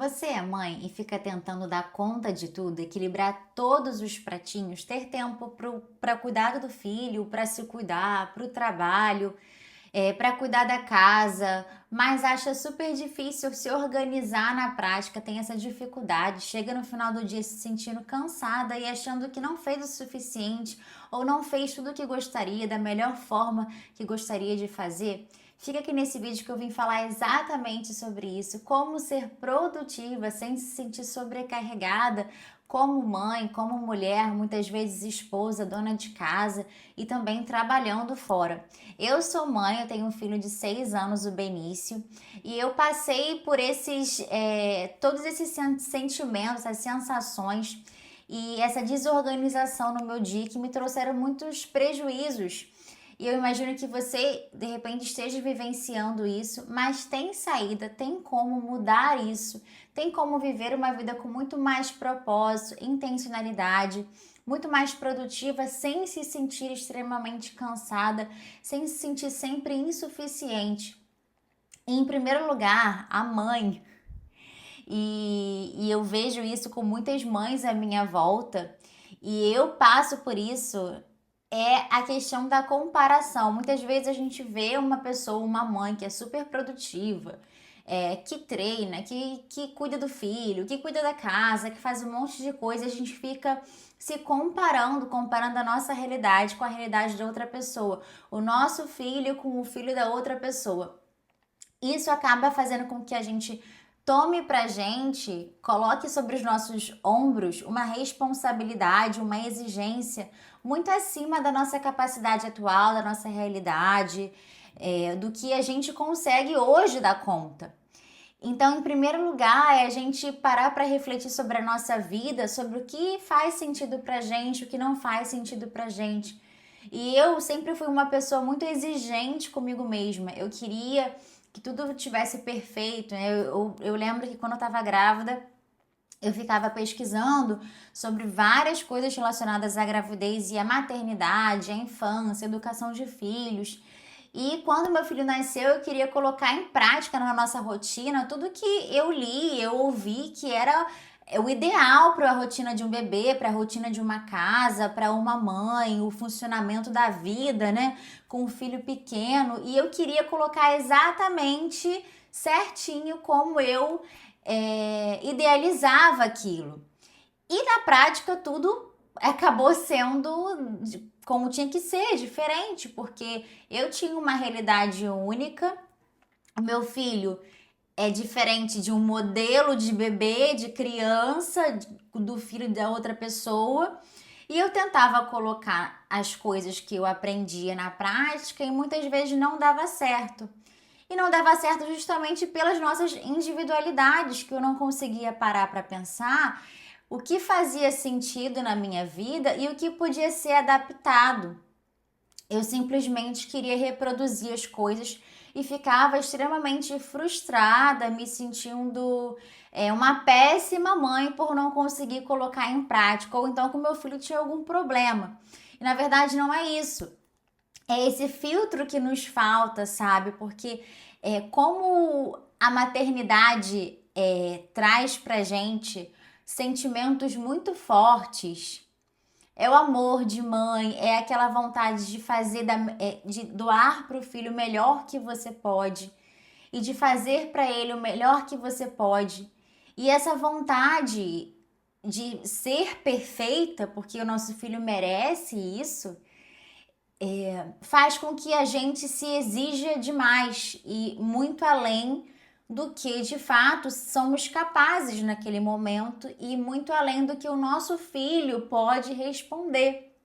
Você é mãe e fica tentando dar conta de tudo, equilibrar todos os pratinhos, ter tempo para cuidar do filho, para se cuidar, para o trabalho, para cuidar da casa, mas acha super difícil se organizar na prática, tem essa dificuldade, chega no final do dia se sentindo cansada e achando que não fez o suficiente ou não fez tudo o que gostaria, da melhor forma que gostaria de fazer. Fica aqui nesse vídeo que eu vim falar exatamente sobre isso, como ser produtiva sem se sentir sobrecarregada como mãe, como mulher, muitas vezes esposa, dona de casa e também trabalhando fora. Eu sou mãe, eu tenho um filho de 6 anos, o Benício, e eu passei por todos esses sentimentos, as sensações e essa desorganização no meu dia que me trouxeram muitos prejuízos. E eu imagino que você, de repente, esteja vivenciando isso, mas tem saída, tem como mudar isso, tem como viver uma vida com muito mais propósito, intencionalidade, muito mais produtiva, sem se sentir extremamente cansada, sem se sentir sempre insuficiente. E, em primeiro lugar, a mãe. E eu vejo isso com muitas mães à minha volta, e eu passo por isso é a questão da comparação. Muitas vezes a gente vê uma pessoa, uma mãe que é super produtiva, que treina, que cuida do filho, que cuida da casa, que faz um monte de coisa, e a gente fica se comparando a nossa realidade com a realidade da outra pessoa, o nosso filho com o filho da outra pessoa. Isso acaba fazendo com que a gente tome pra gente, coloque sobre os nossos ombros uma responsabilidade, uma exigência muito acima da nossa capacidade atual, da nossa realidade, do que a gente consegue hoje dar conta. Então, em primeiro lugar, é a gente parar para refletir sobre a nossa vida, sobre o que faz sentido pra gente, o que não faz sentido pra gente. E eu sempre fui uma pessoa muito exigente comigo mesma. Eu queria que tudo tivesse perfeito, né? Eu lembro que quando eu estava grávida, eu ficava pesquisando sobre várias coisas relacionadas à gravidez e à maternidade, à infância, educação de filhos. E quando meu filho nasceu, eu queria colocar em prática na nossa rotina tudo que eu li, eu ouvi que era o ideal para a rotina de um bebê, para a rotina de uma casa, para uma mãe, o funcionamento da vida, né, com um filho pequeno. E eu queria colocar exatamente certinho como eu idealizava aquilo. E na prática tudo acabou sendo como tinha que ser, diferente, porque eu tinha uma realidade única, o meu filho é diferente de um modelo de bebê, de criança, do filho da outra pessoa. E eu tentava colocar as coisas que eu aprendia na prática e muitas vezes não dava certo. E não dava certo justamente pelas nossas individualidades, que eu não conseguia parar para pensar o que fazia sentido na minha vida e o que podia ser adaptado. Eu simplesmente queria reproduzir as coisas e ficava extremamente frustrada, me sentindo uma péssima mãe por não conseguir colocar em prática, ou então que o meu filho tinha algum problema. E na verdade não é isso. É esse filtro que nos falta, sabe? Porque como a maternidade traz pra gente sentimentos muito fortes, é o amor de mãe, é aquela vontade de fazer, de doar para o filho o melhor que você pode e de fazer para ele o melhor que você pode. E essa vontade de ser perfeita, porque o nosso filho merece isso, faz com que a gente se exija demais e muito além do que de fato somos capazes naquele momento e muito além do que o nosso filho pode responder.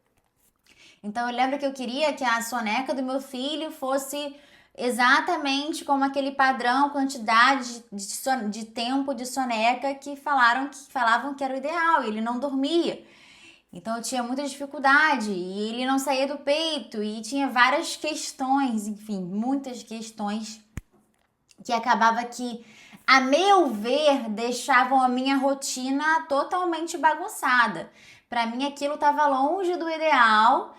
Então eu lembro que eu queria que a soneca do meu filho fosse exatamente como aquele padrão, quantidade de tempo de soneca que falavam que era o ideal, e ele não dormia. Então eu tinha muita dificuldade e ele não saía do peito e tinha várias questões, enfim, muitas questões que acabava que, a meu ver, deixavam a minha rotina totalmente bagunçada. Para mim aquilo estava longe do ideal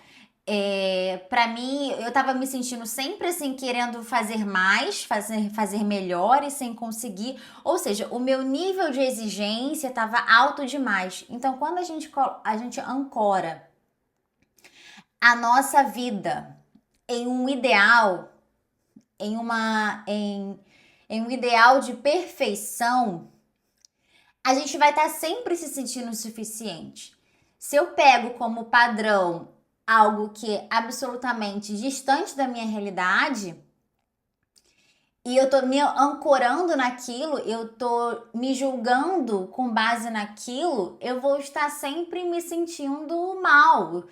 Para mim, eu tava me sentindo sempre assim, querendo fazer mais, fazer melhor e sem conseguir. Ou seja, o meu nível de exigência tava alto demais. Então, quando a gente ancora a nossa vida em um ideal, em um ideal de perfeição, a gente vai estar sempre se sentindo suficiente. Se eu pego como padrão algo que é absolutamente distante da minha realidade e eu tô me ancorando naquilo, eu tô me julgando com base naquilo, eu vou estar sempre me sentindo mal,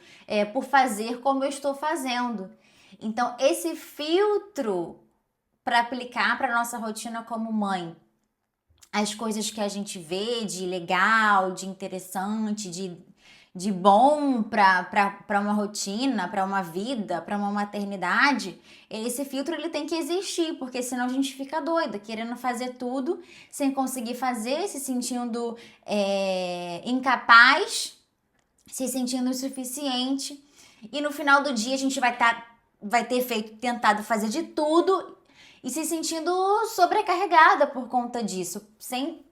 por fazer como eu estou fazendo. Então, esse filtro para aplicar para nossa rotina como mãe, as coisas que a gente vê de legal, de interessante, de bom para uma rotina, para uma vida, para uma maternidade, esse filtro ele tem que existir, porque senão a gente fica doida, querendo fazer tudo sem conseguir fazer, se sentindo incapaz, se sentindo insuficiente. E no final do dia a gente vai ter tentado fazer de tudo e se sentindo sobrecarregada por conta disso, sem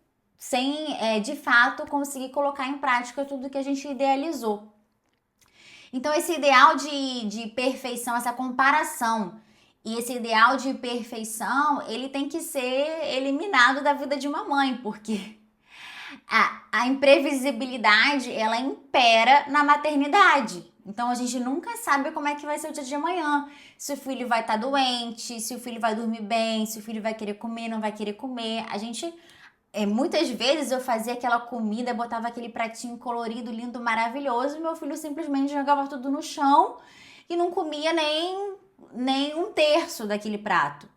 de fato conseguir colocar em prática tudo que a gente idealizou. Então, esse ideal de perfeição, essa comparação e esse ideal de perfeição, ele tem que ser eliminado da vida de uma mãe, porque a imprevisibilidade ela impera na maternidade. Então a gente nunca sabe como é que vai ser o dia de amanhã. Se o filho vai estar doente, se o filho vai dormir bem, se o filho vai querer comer, não vai querer comer. A gente muitas vezes eu fazia aquela comida, botava aquele pratinho colorido, lindo, maravilhoso, e meu filho simplesmente jogava tudo no chão e não comia nem um terço daquele prato.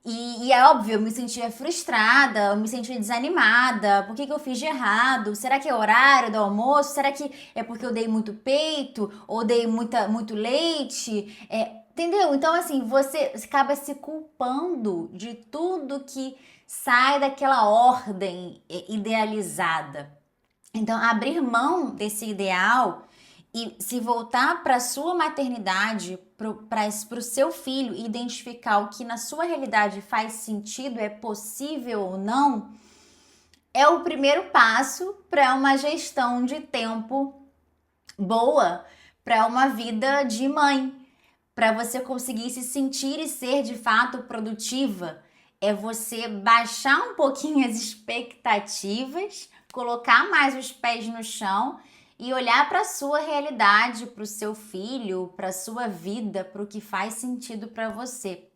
E é óbvio, eu me sentia frustrada, eu me sentia desanimada. Por que eu fiz de errado? Será que é o horário do almoço? Será que é porque eu dei muito peito? Ou dei muito leite? Entendeu? Então, assim, você acaba se culpando de tudo que sai daquela ordem idealizada. Então, abrir mão desse ideal e se voltar para a sua maternidade, para o seu filho, e identificar o que na sua realidade faz sentido, é possível ou não, é o primeiro passo para uma gestão de tempo boa, para uma vida de mãe, para você conseguir se sentir e ser de fato produtiva. É você baixar um pouquinho as expectativas, colocar mais os pés no chão e olhar para a sua realidade, para o seu filho, para a sua vida, para o que faz sentido para você.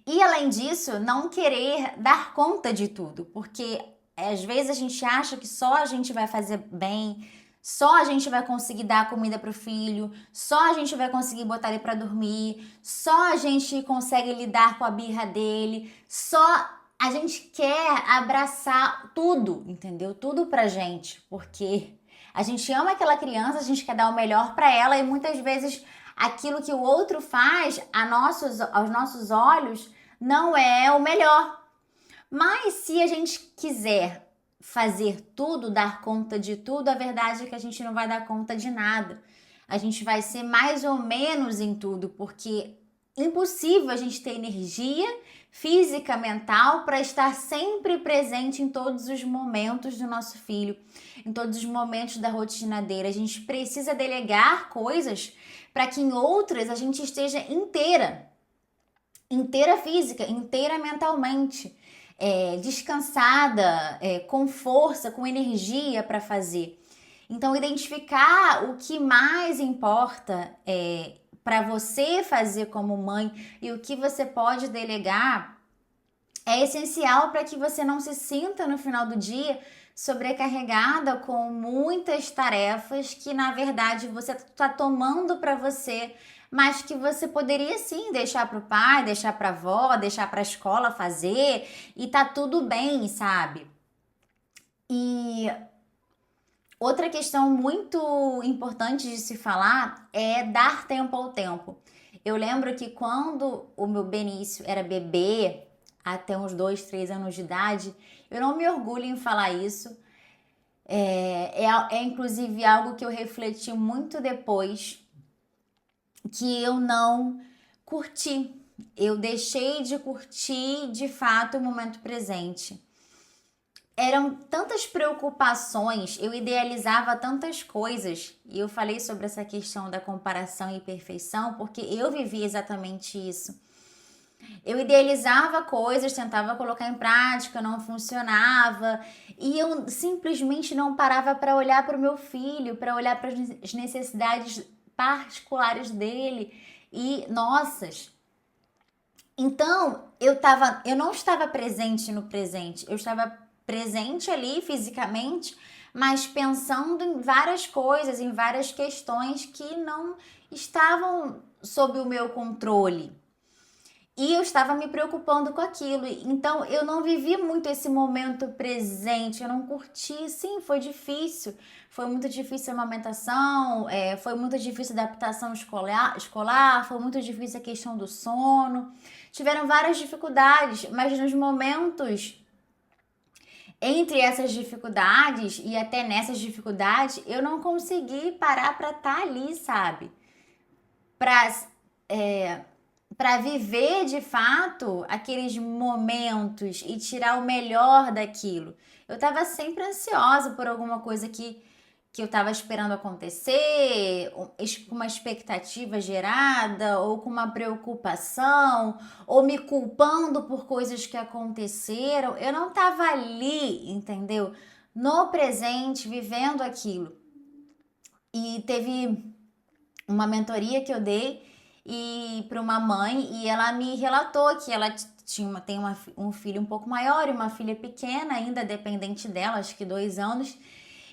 E além disso, não querer dar conta de tudo, porque às vezes a gente acha que só a gente vai fazer bem, só a gente vai conseguir dar comida pro filho, só a gente vai conseguir botar ele para dormir, só a gente consegue lidar com a birra dele, só a gente quer abraçar tudo, entendeu? Tudo pra gente, porque a gente ama aquela criança, a gente quer dar o melhor para ela e muitas vezes aquilo que o outro faz aos nossos olhos não é o melhor. Mas se a gente quiser fazer tudo, dar conta de tudo, a verdade é que a gente não vai dar conta de nada. A gente vai ser mais ou menos em tudo, porque é impossível a gente ter energia física, mental, para estar sempre presente em todos os momentos do nosso filho, em todos os momentos da rotina dele. A gente precisa delegar coisas para que em outras a gente esteja inteira física, inteira mentalmente, descansada, com força, com energia para fazer. Então, identificar o que mais importa para você fazer como mãe e o que você pode delegar é essencial para que você não se sinta no final do dia sobrecarregada com muitas tarefas que na verdade você está tomando para você, mas que você poderia sim deixar para o pai, deixar para a avó, deixar para a escola fazer e tá tudo bem, sabe? E outra questão muito importante de se falar é dar tempo ao tempo. Eu lembro que quando o meu Benício era bebê, até uns 2, 3 anos de idade, eu não me orgulho em falar isso. É inclusive algo que eu refleti muito depois. que eu não curti. Eu deixei de curtir de fato o momento presente. Eram tantas preocupações, eu idealizava tantas coisas, e eu falei sobre essa questão da comparação e perfeição, porque eu vivi exatamente isso. Eu idealizava coisas, tentava colocar em prática, não funcionava, e eu simplesmente não parava para olhar para o meu filho, para olhar para as necessidades particulares dele e nossas. Então, eu não estava presente no presente, eu estava presente ali fisicamente, mas pensando em várias coisas, em várias questões que não estavam sob o meu controle. E eu estava me preocupando com aquilo. Então eu não vivi muito esse momento presente, eu não curti. Sim, foi difícil. Foi muito difícil a amamentação, foi muito difícil a adaptação escolar, foi muito difícil a questão do sono. Tiveram várias dificuldades, mas nos momentos entre essas dificuldades e até nessas dificuldades, eu não consegui parar para estar ali, sabe? Para para viver de fato aqueles momentos e tirar o melhor daquilo. Eu estava sempre ansiosa por alguma coisa que eu estava esperando acontecer, com uma expectativa gerada, ou com uma preocupação, ou me culpando por coisas que aconteceram. Eu não estava ali, entendeu? No presente, vivendo aquilo. E teve uma mentoria que eu dei e para uma mãe e ela me relatou que ela tem um filho um pouco maior e uma filha pequena, ainda dependente dela, acho que 2 anos.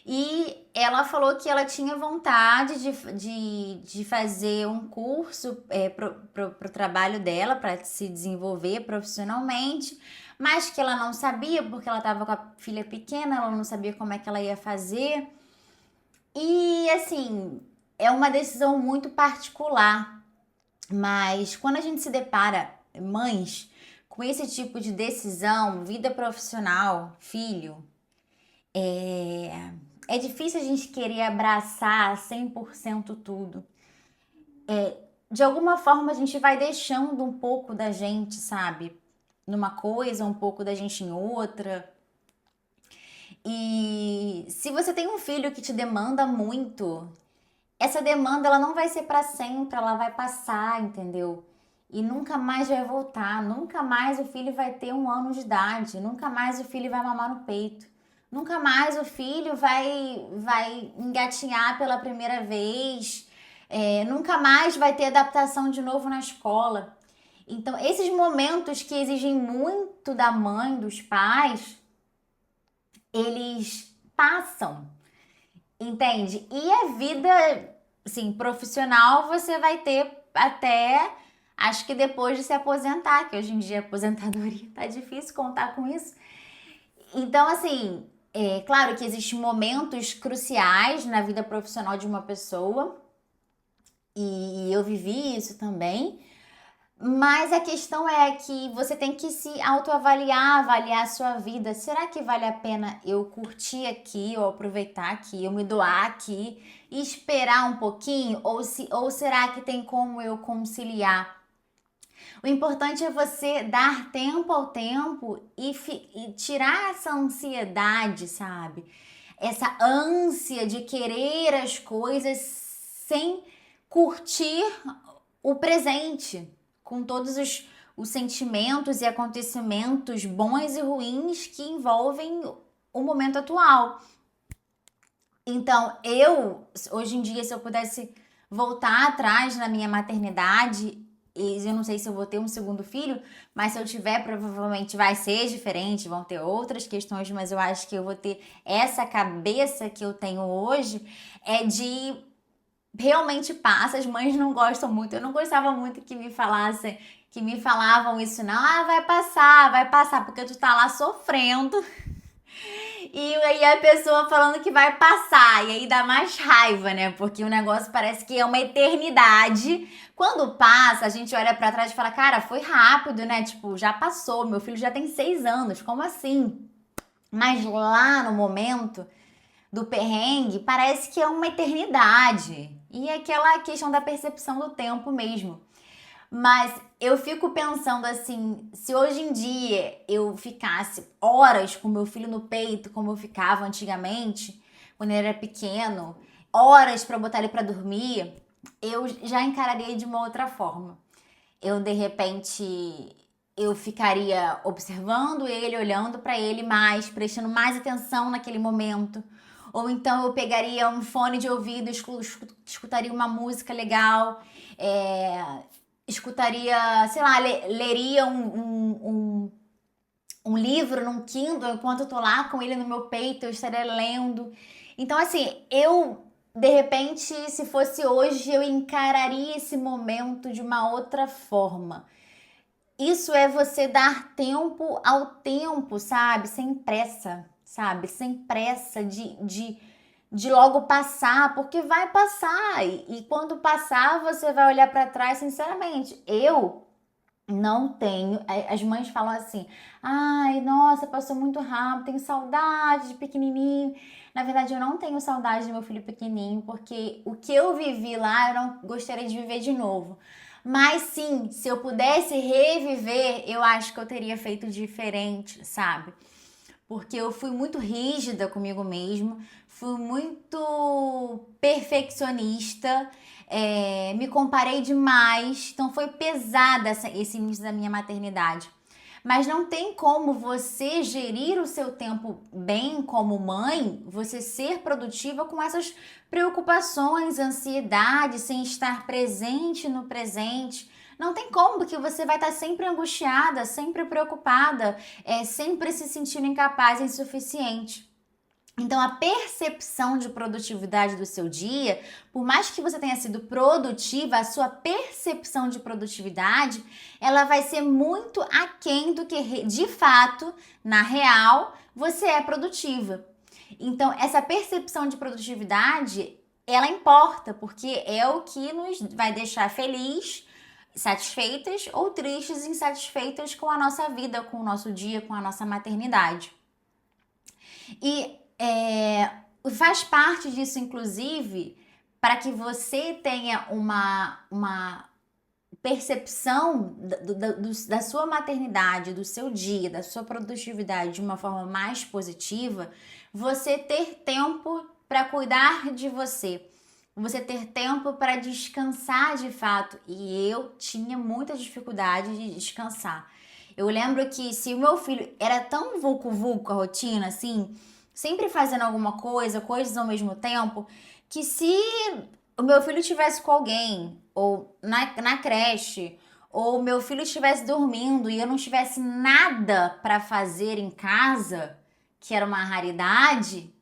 E ela falou que ela tinha vontade de fazer um curso pro trabalho dela, para se desenvolver profissionalmente, mas que ela não sabia, porque ela estava com a filha pequena, ela não sabia como é que ela ia fazer. E assim, é uma decisão muito particular, mas quando a gente se depara, mães, com esse tipo de decisão, vida profissional, filho, é difícil a gente querer abraçar 100% tudo. De alguma forma a gente vai deixando um pouco da gente, sabe? Numa coisa, um pouco da gente em outra. E se você tem um filho que te demanda muito, essa demanda ela não vai ser para sempre, ela vai passar, entendeu? E nunca mais vai voltar, nunca mais o filho vai ter 1 ano de idade, nunca mais o filho vai mamar no peito, nunca mais o filho vai engatinhar pela primeira vez, nunca mais vai ter adaptação de novo na escola. Então, esses momentos que exigem muito da mãe, dos pais, eles passam, entende? E a vida, assim, profissional você vai ter até, acho que depois de se aposentar, que hoje em dia a aposentadoria tá difícil contar com isso. Então, assim, é claro que existem momentos cruciais na vida profissional de uma pessoa, e eu vivi isso também. Mas a questão é que você tem que se autoavaliar, avaliar a sua vida. Será que vale a pena eu curtir aqui, ou aproveitar aqui, eu me doar aqui e esperar um pouquinho? Ou será que tem como eu conciliar? O importante é você dar tempo ao tempo e tirar essa ansiedade, sabe? Essa ânsia de querer as coisas sem curtir o presente, com todos os sentimentos e acontecimentos bons e ruins que envolvem o momento atual. Então, hoje em dia, se eu pudesse voltar atrás na minha maternidade, e eu não sei se eu vou ter um segundo filho, mas se eu tiver, provavelmente vai ser diferente, vão ter outras questões, mas eu acho que eu vou ter essa cabeça que eu tenho hoje, de realmente passa, as mães não gostam muito. Eu não gostava muito que me falavam isso, não. Ah, vai passar, porque tu tá lá sofrendo. E aí a pessoa falando que vai passar, e aí dá mais raiva, né? Porque o negócio parece que é uma eternidade. Quando passa, a gente olha pra trás e fala, cara, foi rápido, né? Tipo, já passou, meu filho já tem 6 anos, como assim? Mas lá no momento do perrengue, parece que é uma eternidade. E é aquela questão da percepção do tempo mesmo. Mas eu fico pensando assim, se hoje em dia eu ficasse horas com meu filho no peito, como eu ficava antigamente, quando ele era pequeno, horas para botar ele para dormir, eu já encararia de uma outra forma. Eu de repente eu ficaria observando ele, olhando para ele mais, prestando mais atenção naquele momento. Ou então eu pegaria um fone de ouvido, escutaria uma música legal, é, escutaria, sei lá, leria um livro num Kindle enquanto eu tô lá com ele no meu peito, eu estaria lendo. Então, assim, de repente, se fosse hoje, eu encararia esse momento de uma outra forma. Isso é você dar tempo ao tempo, sabe? Sem pressa, sabe? Sem pressa de logo passar, porque vai passar. E quando passar, você vai olhar para trás, sinceramente. Eu não tenho. As mães falam assim: ai, nossa, passou muito rápido, tenho saudade de pequenininho. Na verdade, eu não tenho saudade do meu filho pequenininho, porque o que eu vivi lá, eu não gostaria de viver de novo. Mas sim, se eu pudesse reviver, eu acho que eu teria feito diferente, sabe? Porque eu fui muito rígida comigo mesma, fui muito perfeccionista, me comparei demais, então foi pesada esse início da minha maternidade. Mas não tem como você gerir o seu tempo bem como mãe, você ser produtiva com essas preocupações, ansiedade, sem estar presente no presente. Não tem como, porque você vai estar sempre angustiada, sempre preocupada, sempre se sentindo incapaz e insuficiente. Então, a percepção de produtividade do seu dia, por mais que você tenha sido produtiva, a sua percepção de produtividade, ela vai ser muito aquém do que, de fato, na real, você é produtiva. Então, essa percepção de produtividade, ela importa, porque é o que nos vai deixar feliz, satisfeitas ou tristes, insatisfeitas com a nossa vida, com o nosso dia, com a nossa maternidade. E faz parte disso, inclusive, para que você tenha uma percepção da sua maternidade, do seu dia, da sua produtividade de uma forma mais positiva, você ter tempo para cuidar de você. Você ter tempo para descansar de fato. E eu tinha muita dificuldade de descansar. Eu lembro que se o meu filho era tão vulco-vulco a rotina, assim, sempre fazendo alguma coisa, coisas ao mesmo tempo, que se o meu filho estivesse com alguém, ou na creche, ou meu filho estivesse dormindo e eu não tivesse nada para fazer em casa, que era uma raridade,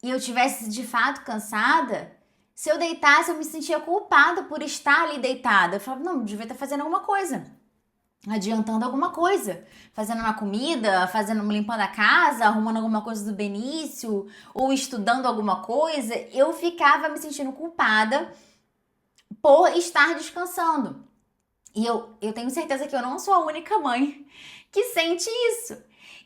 e eu tivesse de fato cansada, se eu deitasse, eu me sentia culpada por estar ali deitada. Eu falava, não, eu devia estar fazendo alguma coisa, adiantando alguma coisa, fazendo uma comida, limpando a casa, arrumando alguma coisa do Benício, ou estudando alguma coisa. Eu ficava me sentindo culpada por estar descansando. E eu tenho certeza que eu não sou a única mãe que sente isso.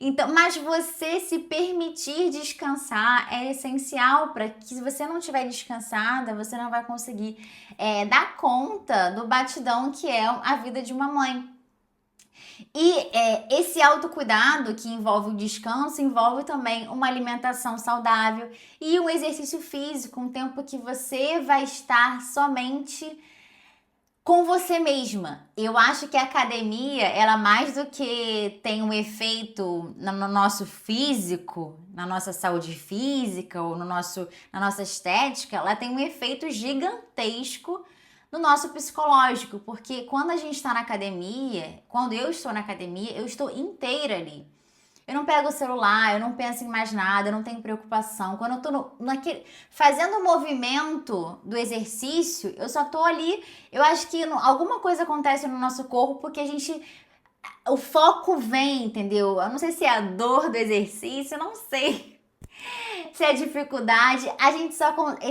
Então, mas você se permitir descansar é essencial para que, se você não estiver descansada, você não vai conseguir dar conta do batidão que é a vida de uma mãe. E esse autocuidado que envolve o descanso, envolve também uma alimentação saudável e um exercício físico, um tempo que você vai estar somente com você mesma. Eu acho que a academia, ela mais do que tem um efeito no nosso físico, na nossa saúde física ou na nossa estética, ela tem um efeito gigantesco no nosso psicológico, porque quando a gente está na academia, quando eu estou na academia, eu estou inteira ali. Eu não pego o celular, eu não penso em mais nada, eu não tenho preocupação. Quando eu tô fazendo o movimento do exercício, eu só tô ali. Eu acho que alguma coisa acontece no nosso corpo porque o foco vem, entendeu? Eu não sei se é a dor do exercício, eu não sei se é dificuldade. A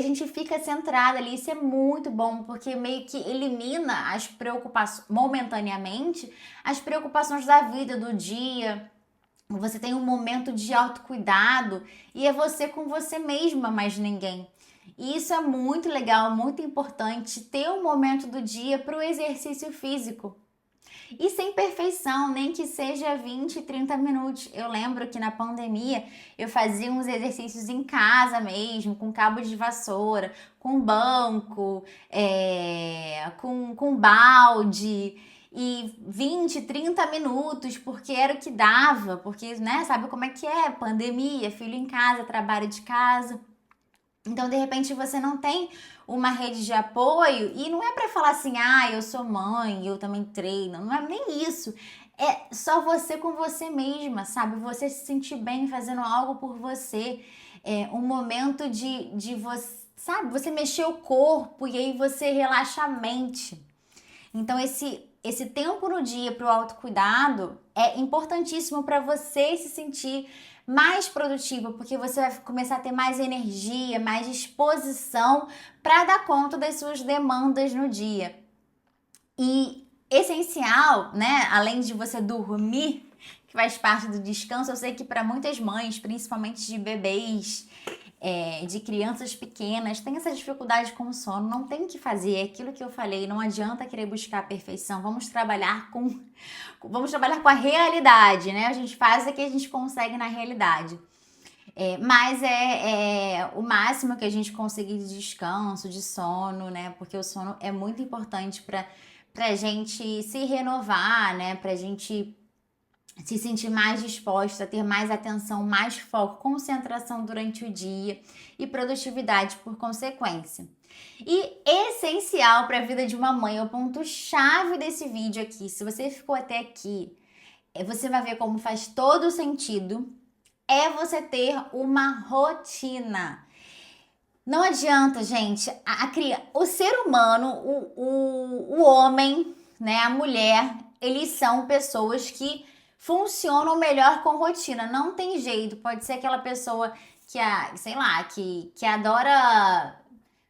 gente fica centrada ali, isso é muito bom, porque meio que elimina as preocupações, momentaneamente, as preocupações da vida, do dia. Você tem um momento de autocuidado e é você com você mesma, mais ninguém. E isso é muito legal, muito importante, ter um momento do dia para o exercício físico. E sem perfeição, nem que seja 20, 30 minutos. Eu lembro que na pandemia eu fazia uns exercícios em casa mesmo, com cabo de vassoura, com banco, com balde. E 20, 30 minutos, porque era o que dava, porque, né, sabe como é que é? Pandemia, filho em casa, trabalho de casa. Então, de repente, você não tem uma rede de apoio e não é para falar assim, ah, eu sou mãe, eu também treino. Não é nem isso. É só você com você mesma, sabe? Você se sentir bem fazendo algo por você. É um momento de você, sabe? Você mexer o corpo e aí você relaxa a mente. Então, esse tempo no dia para o autocuidado é importantíssimo para você se sentir mais produtiva, porque você vai começar a ter mais energia, mais disposição para dar conta das suas demandas no dia. E essencial, né? Além de você dormir, que faz parte do descanso, eu sei que para muitas mães, principalmente de bebês, de crianças pequenas, tem essa dificuldade com o sono, não tem o que fazer, é aquilo que eu falei, não adianta querer buscar a perfeição, vamos trabalhar com a realidade, né? A gente faz o que a gente consegue na realidade. Mas é o máximo que a gente conseguir de descanso, de sono, né? Porque o sono é muito importante pra gente se renovar, né? Pra gente se sentir mais disposta, ter mais atenção, mais foco, concentração durante o dia e produtividade por consequência. E essencial para a vida de uma mãe, é o ponto-chave desse vídeo aqui. Se você ficou até aqui, você vai ver como faz todo sentido. É você ter uma rotina. Não adianta, gente, o ser humano, o homem, né, a mulher, eles são pessoas que funcionam melhor com rotina. Não tem jeito. Pode ser aquela pessoa sei lá, que adora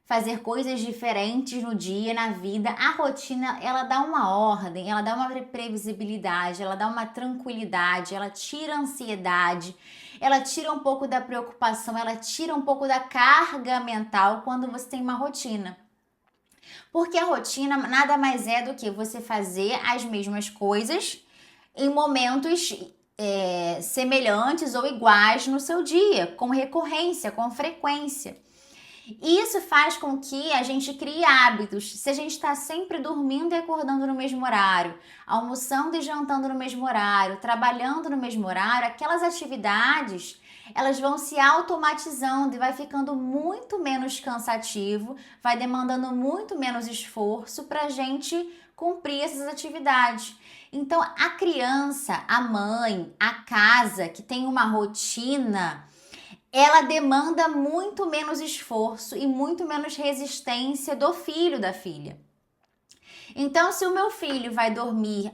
fazer coisas diferentes no dia, na vida. A rotina, ela dá uma ordem, ela dá uma previsibilidade, ela dá uma tranquilidade, ela tira a ansiedade, ela tira um pouco da preocupação, ela tira um pouco da carga mental quando você tem uma rotina. Porque a rotina nada mais é do que você fazer as mesmas coisas em momentos semelhantes ou iguais no seu dia, com recorrência, com frequência. Isso faz com que a gente crie hábitos. Se a gente está sempre dormindo e acordando no mesmo horário, almoçando e jantando no mesmo horário, trabalhando no mesmo horário, aquelas atividades, elas vão se automatizando e vai ficando muito menos cansativo, vai demandando muito menos esforço para a gente cumprir essas atividades. Então, a criança, a mãe, a casa que tem uma rotina, ela demanda muito menos esforço e muito menos resistência do filho, da filha. Então, se o meu filho vai dormir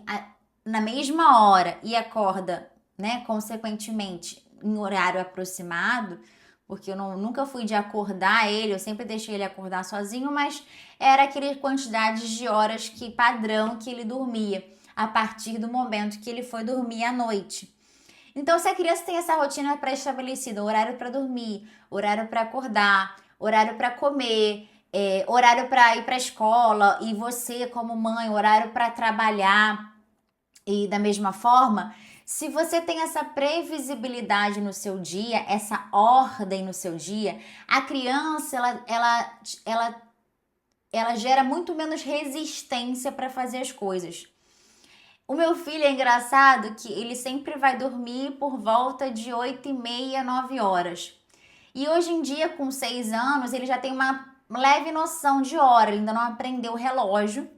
na mesma hora e acorda, né, consequentemente, em horário aproximado, porque eu nunca fui de acordar ele, eu sempre deixei ele acordar sozinho, mas era aquela quantidade de horas padrão que ele dormia, a partir do momento que ele foi dormir à noite. Então, se a criança tem essa rotina pré-estabelecida, horário para dormir, horário para acordar, horário para comer, horário para ir para a escola, e você, como mãe, horário para trabalhar, e da mesma forma, se você tem essa previsibilidade no seu dia, essa ordem no seu dia, a criança ela gera muito menos resistência para fazer as coisas. O meu filho é engraçado que ele sempre vai dormir por volta de 8h30, 9 horas. E hoje em dia, com 6 anos, ele já tem uma leve noção de hora. Ele ainda não aprendeu o relógio,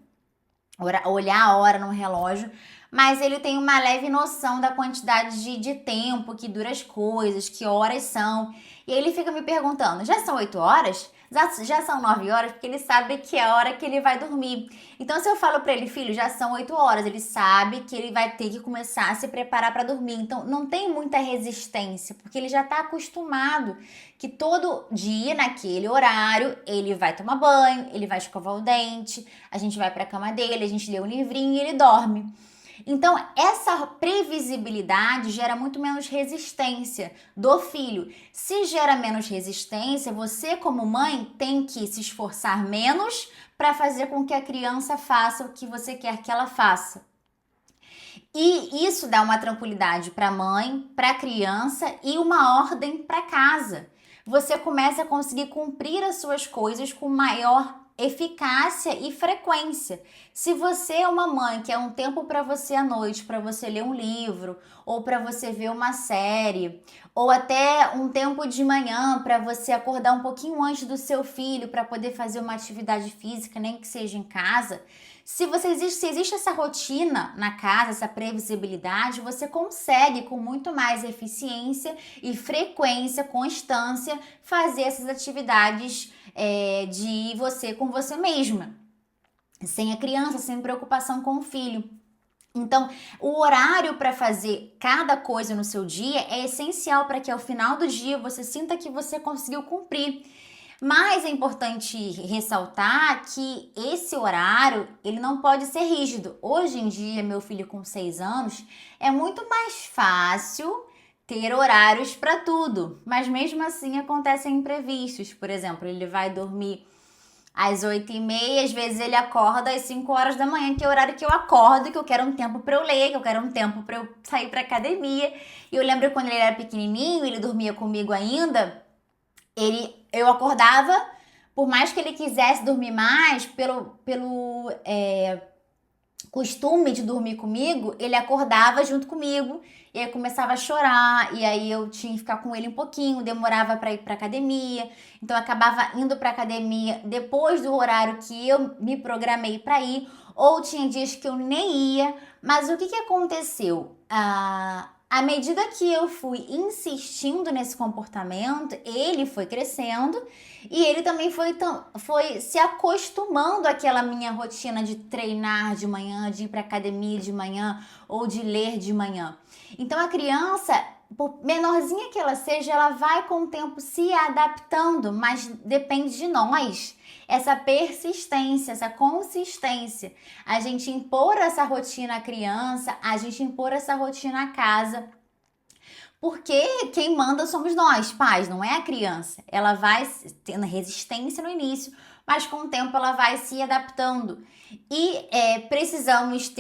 olhar a hora no relógio, mas ele tem uma leve noção da quantidade de tempo que dura as coisas, que horas são. E aí ele fica me perguntando, já são 8 horas? Já são 9 horas? Porque ele sabe que é a hora que ele vai dormir. Então, se eu falo pra ele, filho, já são 8 horas, ele sabe que ele vai ter que começar a se preparar para dormir. Então, não tem muita resistência, porque ele já tá acostumado que todo dia, naquele horário, ele vai tomar banho, ele vai escovar o dente, a gente vai pra cama dele, a gente lê um livrinho e ele dorme. Então, essa previsibilidade gera muito menos resistência do filho. Se gera menos resistência, você, como mãe, tem que se esforçar menos para fazer com que a criança faça o que você quer que ela faça. E isso dá uma tranquilidade para a mãe, para a criança e uma ordem para casa. Você começa a conseguir cumprir as suas coisas com maior eficácia e frequência. Se você é uma mãe que é um tempo para você à noite, para você ler um livro, ou para você ver uma série, ou até um tempo de manhã para você acordar um pouquinho antes do seu filho para poder fazer uma atividade física, nem que seja em casa. Se existe essa rotina na casa, essa previsibilidade, você consegue com muito mais eficiência e frequência, constância, fazer essas atividades de você com você mesma, sem a criança, sem preocupação com o filho. Então, o horário para fazer cada coisa no seu dia é essencial para que ao final do dia você sinta que você conseguiu cumprir. Mas é importante ressaltar que esse horário, ele não pode ser rígido. Hoje em dia, meu filho com 6 anos, é muito mais fácil ter horários para tudo. Mas mesmo assim acontecem imprevistos. Por exemplo, ele vai dormir às 8h30, às vezes ele acorda às 5 horas da manhã, que é o horário que eu acordo, que eu quero um tempo para eu ler, que eu quero um tempo para eu sair para academia. E eu lembro quando ele era pequenininho, ele dormia comigo ainda, eu acordava, por mais que ele quisesse dormir mais, pelo costume de dormir comigo, ele acordava junto comigo e aí começava a chorar, e aí eu tinha que ficar com ele um pouquinho, demorava para ir para academia, então eu acabava indo para academia depois do horário que eu me programei para ir, ou tinha dias que eu nem ia. Mas o que aconteceu? À medida que eu fui insistindo nesse comportamento, ele foi crescendo e ele também foi se acostumando àquela minha rotina de treinar de manhã, de ir para academia de manhã ou de ler de manhã. Então a criança, por menorzinha que ela seja, ela vai com o tempo se adaptando, mas depende de nós. Essa persistência, essa consistência, a gente impor essa rotina à criança, a gente impor essa rotina à casa. Porque quem manda somos nós, pais, não é a criança. Ela vai tendo resistência no início, mas com o tempo ela vai se adaptando. E precisamos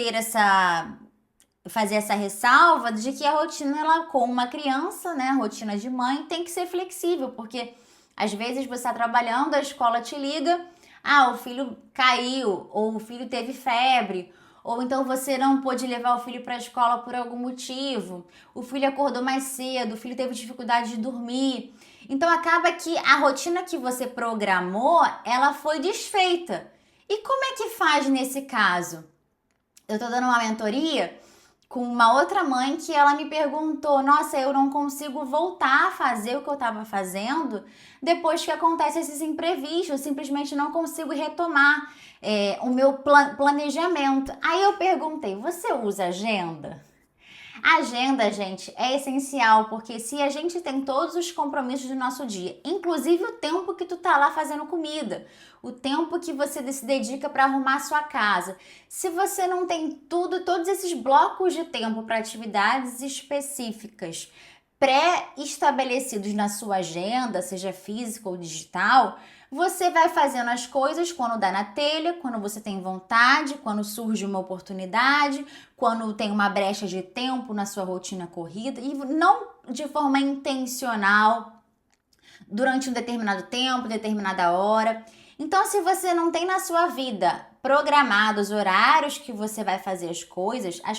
fazer essa ressalva de que a rotina, ela, com uma criança, né, a rotina de mãe, tem que ser flexível, porque às vezes você está trabalhando, a escola te liga, o filho caiu, ou o filho teve febre, ou então você não pôde levar o filho para a escola por algum motivo, o filho acordou mais cedo, o filho teve dificuldade de dormir. Então acaba que a rotina que você programou, ela foi desfeita. E como é que faz nesse caso? Eu tô dando uma mentoria com uma outra mãe que ela me perguntou: nossa, eu não consigo voltar a fazer o que eu estava fazendo depois que acontecem esses imprevistos, eu simplesmente não consigo retomar o meu planejamento. Aí eu perguntei: você usa agenda? A agenda, gente, é essencial, porque se a gente tem todos os compromissos do nosso dia, inclusive o tempo que tu tá lá fazendo comida, o tempo que você se dedica para arrumar a sua casa, se você não tem todos esses blocos de tempo para atividades específicas pré-estabelecidos na sua agenda, seja física ou digital, você vai fazendo as coisas quando dá na telha, quando você tem vontade, quando surge uma oportunidade, quando tem uma brecha de tempo na sua rotina corrida, e não de forma intencional, durante um determinado tempo, determinada hora. Então, se você não tem na sua vida programados horários que você vai fazer as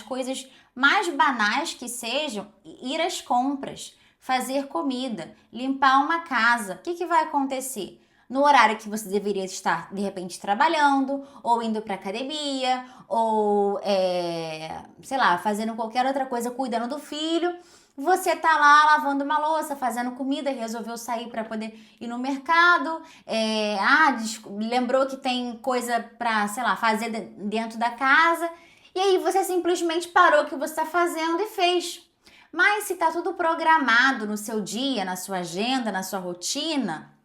coisas mais banais que sejam, ir às compras, fazer comida, limpar uma casa, o que vai acontecer? No horário que você deveria estar, de repente, trabalhando, ou indo para academia, ou, sei lá, fazendo qualquer outra coisa, cuidando do filho, você tá lá lavando uma louça, fazendo comida, resolveu sair para poder ir no mercado, lembrou que tem coisa para, sei lá, fazer dentro da casa, e aí você simplesmente parou o que você está fazendo e fez. Mas se tá tudo programado no seu dia, na sua agenda, na sua rotina,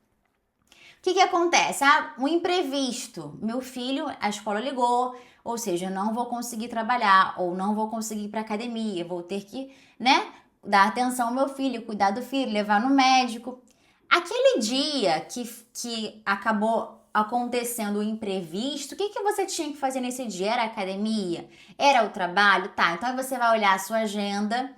o que acontece? Um imprevisto. Meu filho, a escola ligou, Ou seja, eu não vou conseguir trabalhar ou não vou conseguir ir para academia, vou ter que, né, dar atenção ao meu filho, cuidar do filho, levar no médico. Aquele dia que acabou acontecendo o imprevisto, o que que você tinha que fazer nesse dia? Era a academia? Era o trabalho? Tá, então você vai olhar a sua agenda.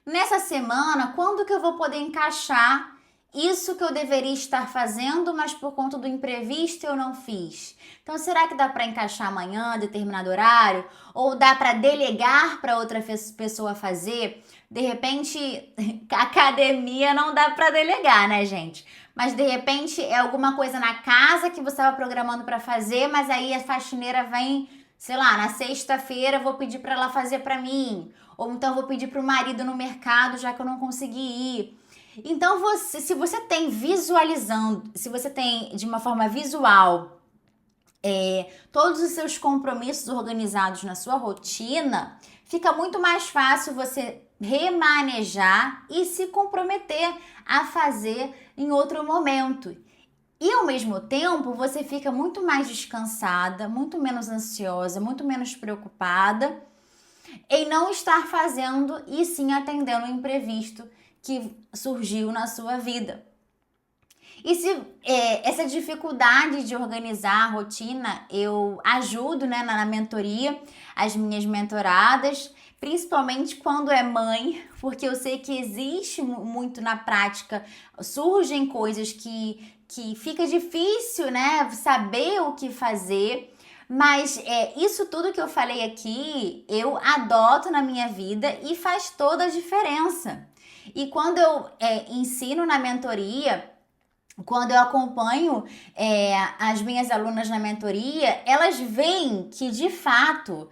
Nessa semana, quando que eu vou poder encaixar isso que eu deveria estar fazendo, mas por conta do imprevisto eu não fiz? Então, será que dá para encaixar amanhã, determinado horário? Ou dá para delegar para outra pessoa fazer? De repente, academia não dá para delegar, né, gente? Mas de repente é alguma coisa na casa que você estava programando para fazer, mas aí a faxineira vem, sei lá, na sexta-feira eu vou pedir para ela fazer para mim, ou então eu vou pedir para o marido no mercado, já que eu não consegui ir. Então você, se você tem visualizando, se você tem de uma forma visual todos os seus compromissos organizados na sua rotina, fica muito mais fácil você remanejar e se comprometer a fazer em outro momento. E ao mesmo tempo, você fica muito mais descansada, muito menos ansiosa, muito menos preocupada em não estar fazendo e sim atendendo o imprevisto que surgiu na sua vida. E se essa dificuldade de organizar a rotina, eu ajudo, né, na mentoria, as minhas mentoradas, principalmente quando é mãe, porque eu sei que existe muito na prática, surgem coisas que fica difícil, né, saber o que fazer. Mas isso tudo que eu falei aqui, eu adoto na minha vida e faz toda a diferença. E quando eu ensino na mentoria, quando eu acompanho as minhas alunas na mentoria, elas veem que de fato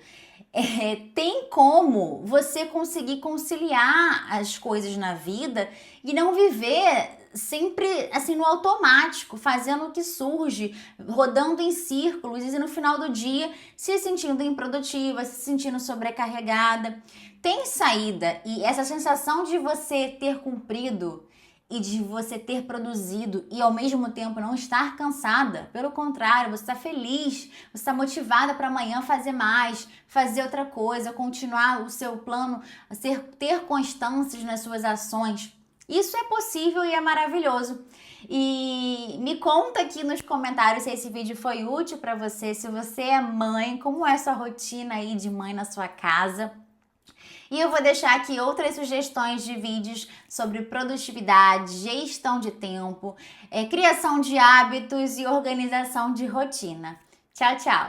tem como você conseguir conciliar as coisas na vida e não viver sempre assim no automático, fazendo o que surge, rodando em círculos e no final do dia se sentindo improdutiva, se sentindo sobrecarregada. Tem saída e essa sensação de você ter cumprido e de você ter produzido e ao mesmo tempo não estar cansada. Pelo contrário, você está feliz, você está motivada para amanhã fazer mais, fazer outra coisa, continuar o seu plano, ter constâncias nas suas ações. Isso é possível e é maravilhoso. E me conta aqui nos comentários se esse vídeo foi útil para você, se você é mãe, como é sua rotina aí de mãe na sua casa. E eu vou deixar aqui outras sugestões de vídeos sobre produtividade, gestão de tempo, criação de hábitos e organização de rotina. Tchau, tchau!